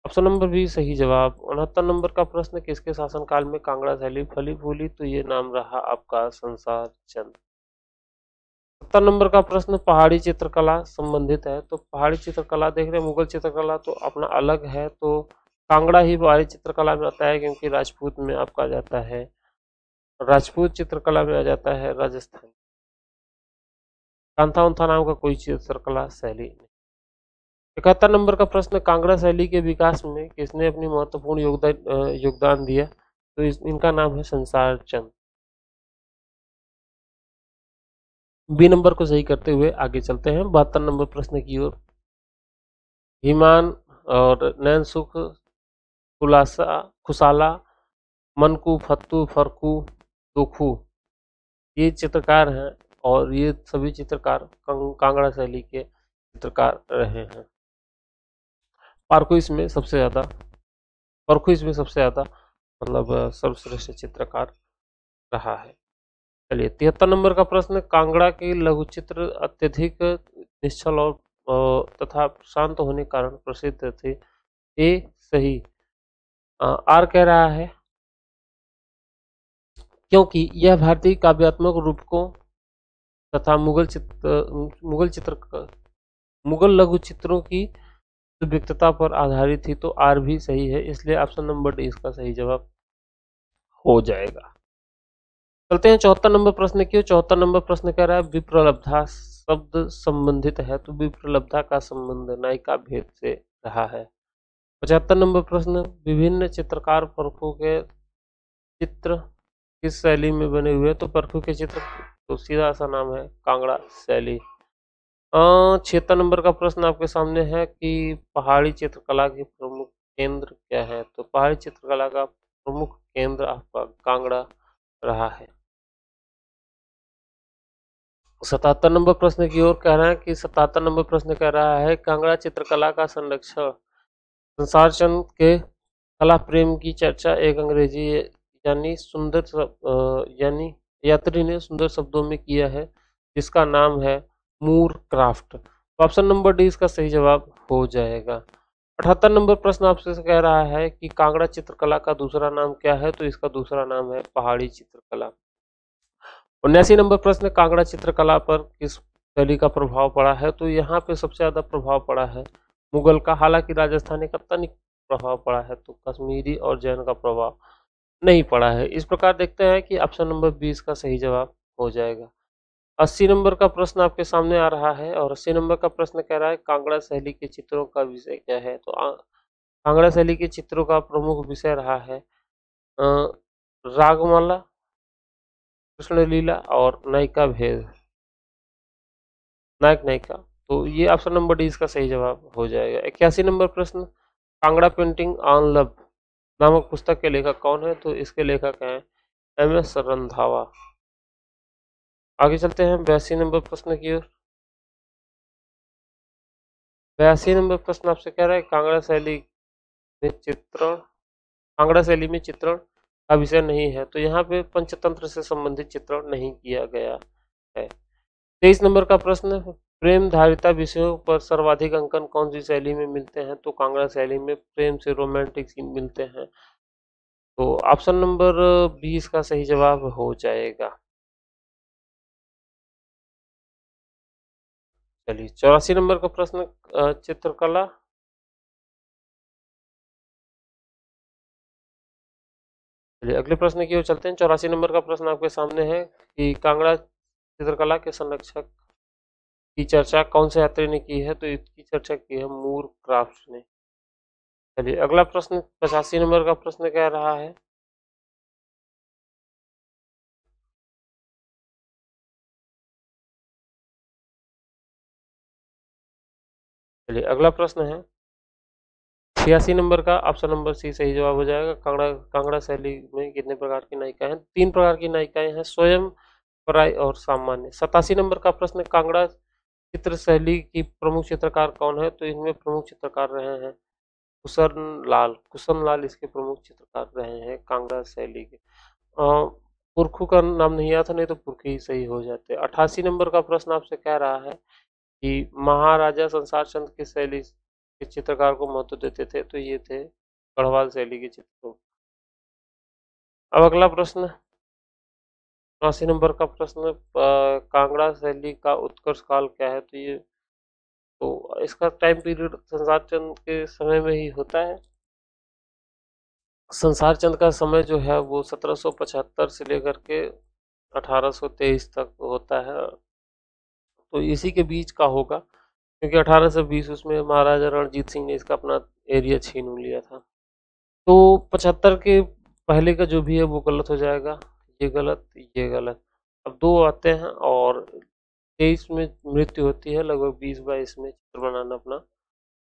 ऑप्शन नंबर बी सही जवाब। 69 नंबर का प्रश्न, किसके शासनकाल में कांगड़ा शैली फली फूली? तो ये नाम रहा आपका संसार चंद। 70 नंबर का प्रश्न, पहाड़ी चित्रकला संबंधित है। तो पहाड़ी चित्रकला देख रहे हैं, मुगल चित्रकला तो अपना अलग है, तो कांगड़ा ही पहाड़ी चित्रकला में आता है, क्योंकि राजपूत में आपका जाता है, राजपूत चित्रकला में आ जाता है राजस्थान। कांथा उंथा नाम का कोई चित्रकला शैली नहीं। 71 नंबर का प्रश्न, कांगड़ा शैली के विकास में किसने अपनी महत्वपूर्ण योगदान दिया? तो इनका नाम है संसार चंद। बी नंबर को सही करते हुए आगे चलते हैं 72 नंबर प्रश्न की ओर। हीमान और नैन सुख, खुसाला, मनकू, फत्तू, फरकू, दोखू, ये चित्रकार हैं और ये सभी चित्रकार कांगड़ा शैली के चित्रकार रहे हैं। परखू इसमें सबसे ज्यादा मतलब सर्वश्रेष्ठ चित्रकार रहा है। चलिए 73 नंबर का प्रश्न, कांगड़ा के लघु चित्र अत्यधिक निश्चल और तथा शांत होने के कारण प्रसिद्ध थे। ए सही। आर कह रहा है क्योंकि यह भारतीय काव्यात्मक रूपकों तथा मुगल लघु चित्रों की सुव्यक्तता पर आधारित थी। तो आर भी सही है, इसलिए ऑप्शन नंबर डी इसका सही जवाब हो जाएगा। चलते हैं 74 नंबर प्रश्न की। 74 नंबर प्रश्न कह रहा है विप्रलब्धा शब्द संबंधित है तो विप्रलब्धा का संबंध नायिका भेद से रहा है। 75 नंबर प्रश्न विभिन्न चित्रकार प्रमुखों के चित्र किस शैली में बने हुए, तो प्रमुखों के चित्र तो सीधा सा नाम है कांगड़ा शैली। 76 नंबर का प्रश्न आपके सामने है कि पहाड़ी चित्रकला के प्रमुख केंद्र क्या है, तो पहाड़ी चित्रकला का प्रमुख केंद्र आपका कांगड़ा रहा है। 77 नंबर प्रश्न की ओर कह रहे हैं कि 77 नंबर प्रश्न कह रहा है कांगड़ा चित्रकला का संरक्षण संसार चंद के कला प्रेम की चर्चा एक अंग्रेजी यानी यात्री ने सुंदर शब्दों में किया है जिसका नाम है मूर क्राफ्ट। तो ऑप्शन नंबर डी इसका सही जवाब हो जाएगा। 78 नंबर प्रश्न आपसे कह रहा है कि कांगड़ा चित्रकला का दूसरा नाम क्या है, तो इसका दूसरा नाम है पहाड़ी चित्रकला। 79 नंबर प्रश्न कांगड़ा चित्रकला पर किस शैली का प्रभाव पड़ा है, तो यहाँ पे सबसे ज्यादा प्रभाव पड़ा है मुगल का, हालांकि राजस्थानी का तनिक प्रभाव पड़ा है, तो कश्मीरी और जैन का प्रभाव नहीं पड़ा है। इस प्रकार देखते हैं कि ऑप्शन नंबर 20 का सही जवाब हो जाएगा। 80 नंबर का प्रश्न आपके सामने आ रहा है और 80 नंबर का प्रश्न कह रहा है कांगड़ा शैली के चित्रों का विषय क्या है, तो कांगड़ा शैली के चित्रों का प्रमुख विषय रहा है रागमाला, कृष्ण लीला और नायिका भेद, नायक नायिका। तो ये ऑप्शन नंबर डी इसका सही जवाब हो जाएगा। 81 नंबर प्रश्न कांगड़ा पेंटिंग ऑन लव नामक पुस्तक के लेखक कौन है, तो इसके लेखक हैं एम.एस. रंधावा। आगे चलते हैं 82 नंबर प्रश्न की ओर। 82 नंबर प्रश्न आपसे कह रहा है कांगड़ा शैली में चित्रण का विषय नहीं है, तो यहाँ पे पंचतंत्र से संबंधित चित्रण नहीं किया गया है। 23 नंबर का प्रश्न प्रेम धारिता विषयों पर सर्वाधिक अंकन कौन सी शैली में मिलते हैं, तो कांगड़ा शैली में प्रेम से रोमांटिक सीन मिलते हैं, तो ऑप्शन नंबर 20 का सही जवाब हो जाएगा। चलिए 84 नंबर का प्रश्न चित्रकला, चलिए अगले प्रश्न की ओर चलते हैं। 84 नंबर का प्रश्न आपके सामने है कि कांगड़ा चित्रकला के संरक्षक की चर्चा कौन से यात्री ने की है, तो इसकी चर्चा की है मूर क्राफ्ट ने। चलिए अगला प्रश्न 85 नंबर का प्रश्न कह रहा है चलिए अगला प्रश्न है 86 नंबर का, ऑप्शन नंबर सी सही जवाब हो जाएगा। कांगड़ा शैली में कितने प्रकार की नायिकाएं हैं, 3 प्रकार की नायिकाएं हैं, स्वयं, पराई और सामान्य। 87 नंबर का प्रश्न कांगड़ा चित्र शैली की प्रमुख चित्रकार कौन है, तो इनमें प्रमुख चित्रकार रहे हैं कुशन लाल इसके प्रमुख चित्रकार रहे हैं कांगड़ा शैली के। पुरखू का नाम नहीं आता, नहीं तो पुरखी ही सही हो जाते। 88 नंबर का प्रश्न आपसे कह रहा है कि महाराजा संसार चंद किस शैली के चित्रकार को महत्व देते थे, तो ये थे गढ़वाल शैली के चित्रों। अब अगला प्रश्न 89 नंबर का प्रश्न कांगड़ा शैली का उत्कर्ष काल क्या है, तो इसका टाइम पीरियड संसार चंद के समय में ही होता है। संसार चंद का समय जो है वो 1775 से लेकर के 1823 तक होता है, तो इसी के बीच का होगा, क्योंकि 1820 उसमें महाराजा रणजीत सिंह ने इसका अपना एरिया छीन लिया था। तो 75 के पहले का जो भी है वो गलत हो जाएगा, ये गलत ये गलत। अब दो आते हैं और 23 में मृत्यु होती है, लगभग 20-22 में चित्र बनाना अपना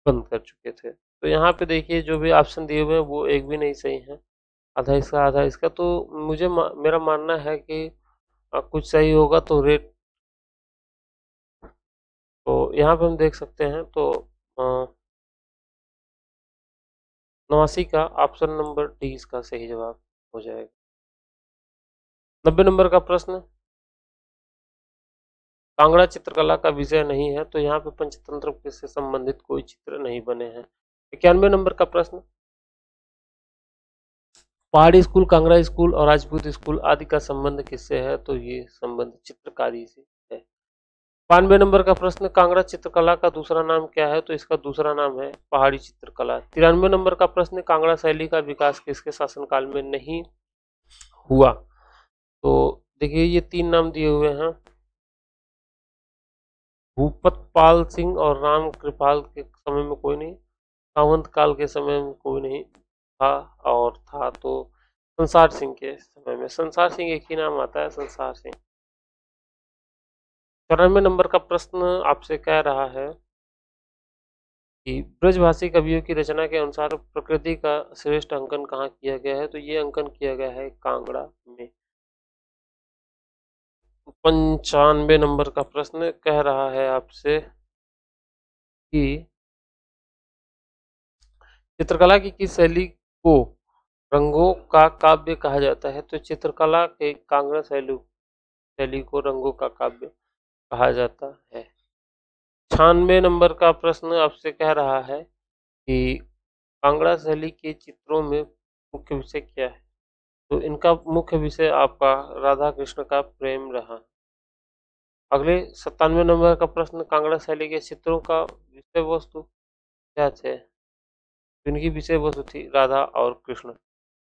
बंद कर चुके थे। तो यहाँ पे देखिए जो भी ऑप्शन दिए हुए हैं वो एक भी नहीं सही है, आधा इसका आधा इसका। तो मेरा मानना है कि कुछ सही होगा तो रेट, तो यहाँ पे हम देख सकते हैं तो 89 का ऑप्शन नंबर डी इसका सही जवाब हो जाएगा। 90 नंबर का प्रश्न कांगड़ा चित्रकला का विषय नहीं है, तो यहाँ पे पंचतंत्र से संबंधित कोई चित्र नहीं बने हैं। 91 नंबर का प्रश्न पहाड़ी स्कूल, कांगड़ा स्कूल और राजपूत स्कूल आदि का संबंध किससे है, तो ये संबंध चित्रकारी से है। 92 नंबर का प्रश्न कांगड़ा चित्रकला का दूसरा नाम क्या है, तो इसका दूसरा नाम है पहाड़ी चित्रकला। 93 नंबर का प्रश्न कांगड़ा शैली का विकास किसके शासनकाल में नहीं हुआ, तो देखिए ये 3 नाम दिए हुए हैं, भूपत पाल सिंह और राम कृपाल के समय में कोई नहीं, सावंत काल के समय में कोई नहीं था, और था तो संसार सिंह के समय में। संसार सिंह एक ही नाम आता है, संसार सिंह। 94 नंबर का प्रश्न आपसे कह रहा है कि ब्रजभाषी कवियों की रचना के अनुसार प्रकृति का श्रेष्ठ अंकन कहाँ किया गया है? तो ये अंकन किया गया है कांगड़ा में। 95 नंबर का प्रश्न कह रहा है आपसे कि चित्रकला की किस शैली को रंगों का काव्य कहा जाता है? तो चित्रकला के कांगड़ा शैली को रंगों का काव्य कहा जाता है। 96 नंबर का प्रश्न आपसे कह रहा है कि कांगड़ा शैली के चित्रों में मुख्य विषय क्या है? तो इनका मुख्य विषय आपका राधा कृष्ण का प्रेम रहा। अगले 97 नंबर का प्रश्न, कांगड़ा शैली के चित्रों का विषय वस्तु क्या थे? इनकी विषय वस्तु थी राधा और कृष्ण।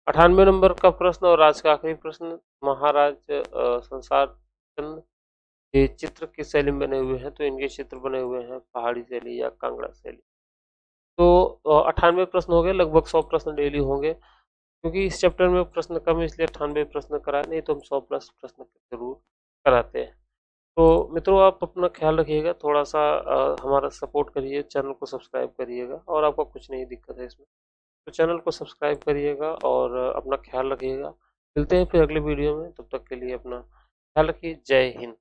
98 नंबर का प्रश्न और आज का आखिरी प्रश्न, महाराज संसार चंद ये चित्र किस शैली में बने हुए हैं? तो इनके चित्र बने हुए हैं पहाड़ी शैली या कांगड़ा शैली। तो 98 प्रश्न हो गए, लगभग 100 प्रश्न डेली होंगे, क्योंकि इस चैप्टर में प्रश्न कम है इसलिए 98 प्रश्न कराए, नहीं तो हम 100 प्लस प्रश्न जरूर कराते हैं। तो मित्रों आप अपना ख्याल रखिएगा, थोड़ा सा हमारा सपोर्ट करिए, चैनल को सब्सक्राइब करिएगा, और आपको कुछ नहीं दिक्कत है इसमें तो चैनल को सब्सक्राइब करिएगा और अपना ख्याल रखिएगा। मिलते हैं फिर अगले वीडियो में, तब तक के लिए अपना ख्याल रखिए। जय हिंद।